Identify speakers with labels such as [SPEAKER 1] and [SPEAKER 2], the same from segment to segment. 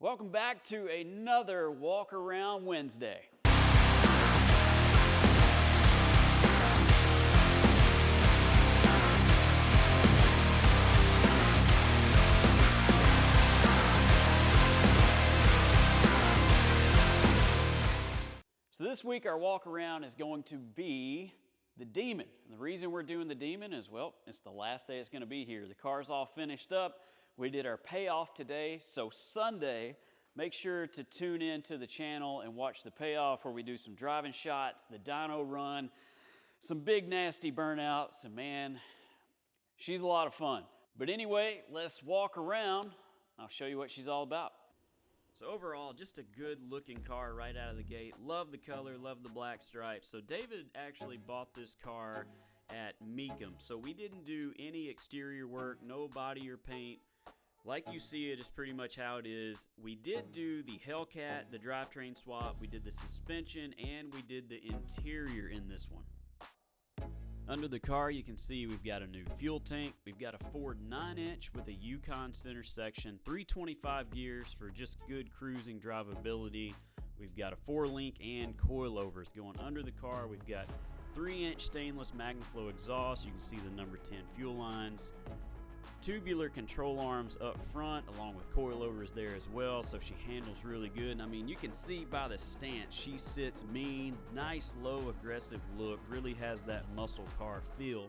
[SPEAKER 1] Welcome back to another Walk Around Wednesday. So this week our walk around is going to be the Demon. And the reason we're doing the Demon is, well, it's the last day it's going to be here. The car's all finished up. We did our payoff today, so Sunday, make sure to tune in to the channel and watch the payoff where we do some driving shots, the dyno run, some big nasty burnouts, and man, she's a lot of fun. But anyway, let's walk around. I'll show you what she's all about. So overall, just a good looking car right out of the gate. Love the color, love the black stripes. So David actually bought this car at Meekum. So we didn't do any exterior work, no body or paint. Like you see it is pretty much how it is. We did do the Hellcat, the drivetrain swap, we did the suspension, and we did the interior in this one. Under the car, you can see we've got a new fuel tank. We've got a Ford 9-inch with a Yukon center section, 325 gears for just good cruising drivability. We've got a 4-link and coilovers going under the car. We've got 3-inch stainless MagnaFlow exhaust. You can see the number 10 fuel lines. Tubular control arms up front along with coilovers there as well, so she handles really good. And I mean, you can see by the stance, she sits mean, nice low aggressive look, really has that muscle car feel.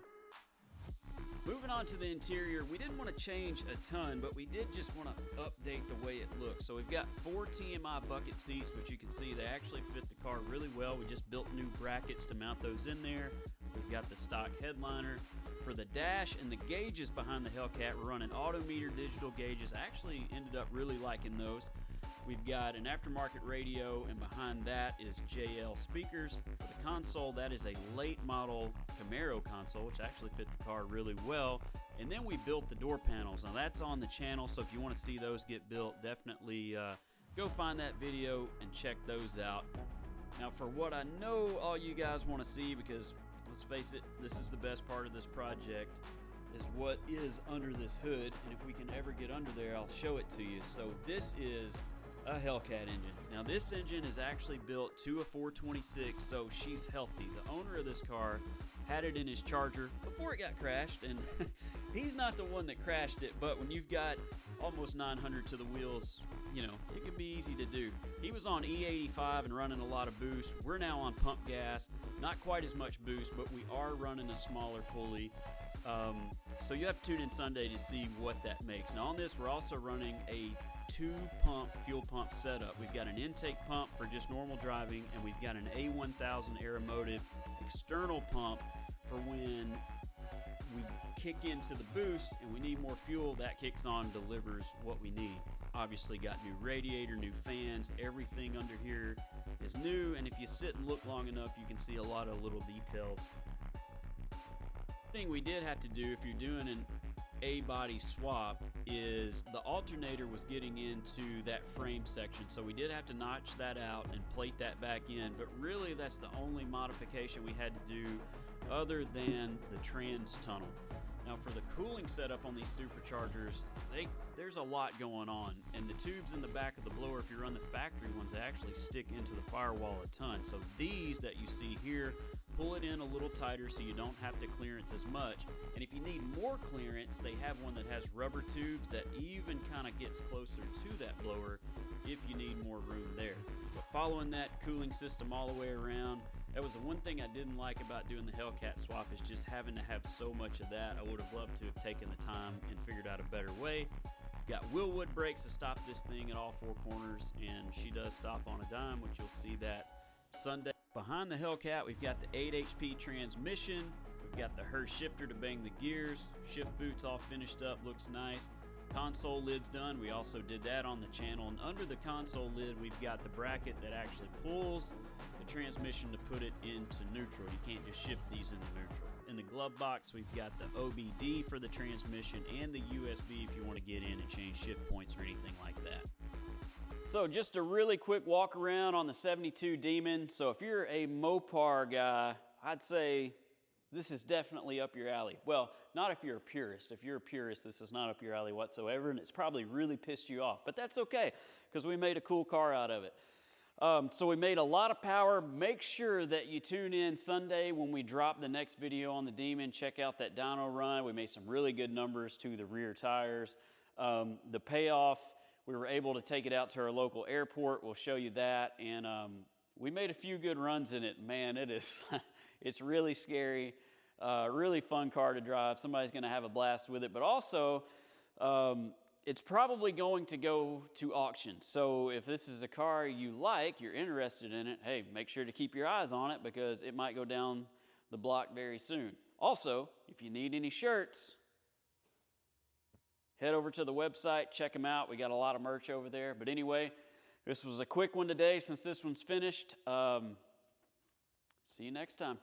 [SPEAKER 1] Moving on to the interior, we didn't want to change a ton, but we did just want to update the way it looks. So we've got 4 TMI bucket seats, which you can see they actually fit the car really well. We just built new brackets to mount those in there. We've got the stock headliner. For the dash and the gauges behind the Hellcat, we're running Autometer digital gauges. I actually ended up really liking those. We've got an aftermarket radio, and behind that is JL speakers. For the console, that is a late model Camaro console, which actually fit the car really well. And then we built the door panels. Now that's on the channel, so if you want to see those get built, definitely go find that video and check those out. Now for what I know all you guys want to see, because let's face it, this is the best part of this project, is what is under this hood. And if we can ever get under there, I'll show it to you. So this is a Hellcat engine. Now this engine is actually built to a 426, so she's healthy. The owner of this car had it in his Charger before it got crashed, and he's not the one that crashed it, but when you've got almost 900 to the wheels, you know, it can be easy to do. He was on E85 and running a lot of boost. We're now on pump gas, not quite as much boost, but we are running a smaller pulley. So you have to tune in Sunday to see what that makes. Now on this, we're also running a 2-pump fuel pump setup. We've got an intake pump for just normal driving, and we've got an A1000 Aeromotive external pump for when we kick into the boost and we need more fuel. That kicks on, delivers what we need. Obviously got new radiator, new fans, everything under here is new, and if you sit and look long enough, you can see a lot of little details. Thing we did have to do if you're doing an A-body swap is the alternator was getting into that frame section, so we did have to notch that out and plate that back in, but really that's the only modification we had to do other than the trans tunnel. Now for the cooling setup on these superchargers, there's a lot going on, and the tubes in the back of the blower, if you run the factory ones, they actually stick into the firewall a ton. So these that you see here, pull it in a little tighter so you don't have to clearance as much. And if you need more clearance, they have one that has rubber tubes that even kind of gets closer to that blower if you need more room there. But following that cooling system all the way around, that was the one thing I didn't like about doing the Hellcat swap, is just having to have so much of that. I would have loved to have taken the time and figured out a better way. Got Willwood brakes to stop this thing at all 4 corners, and she does stop on a dime, which you'll see that Sunday. Behind the Hellcat, we've got the 8 HP transmission. We've got the Hurst shifter to bang the gears. Shift boots all finished up, looks nice. Console lid's done. We also did that on the channel. And under the console lid, we've got the bracket that actually pulls the transmission to put it into neutral. You can't just shift these into neutral. In the glove box, we've got the OBD for the transmission and the USB if you want to get in and change shift points or anything like that. So just a really quick walk around on the 72 Demon. So if you're a Mopar guy, I'd say this is definitely up your alley. Well, not if you're a purist. If you're a purist, this is not up your alley whatsoever, and it's probably really pissed you off. But that's okay, because we made a cool car out of it. So we made a lot of power. Make sure that you tune in Sunday when we drop the next video on the Demon. Check out that dyno run. We made some really good numbers to the rear tires. The payoff, we were able to take it out to our local airport. We'll show you that. And we made a few good runs in it. Man, it is it's really scary. Really fun car to drive. Somebody's going to have a blast with it. But also, it's probably going to go to auction. So if this is a car you like, you're interested in it, hey, make sure to keep your eyes on it because it might go down the block very soon. Also, if you need any shirts, head over to the website, check them out. We got a lot of merch over there. But anyway, this was a quick one today since this one's finished. See you next time.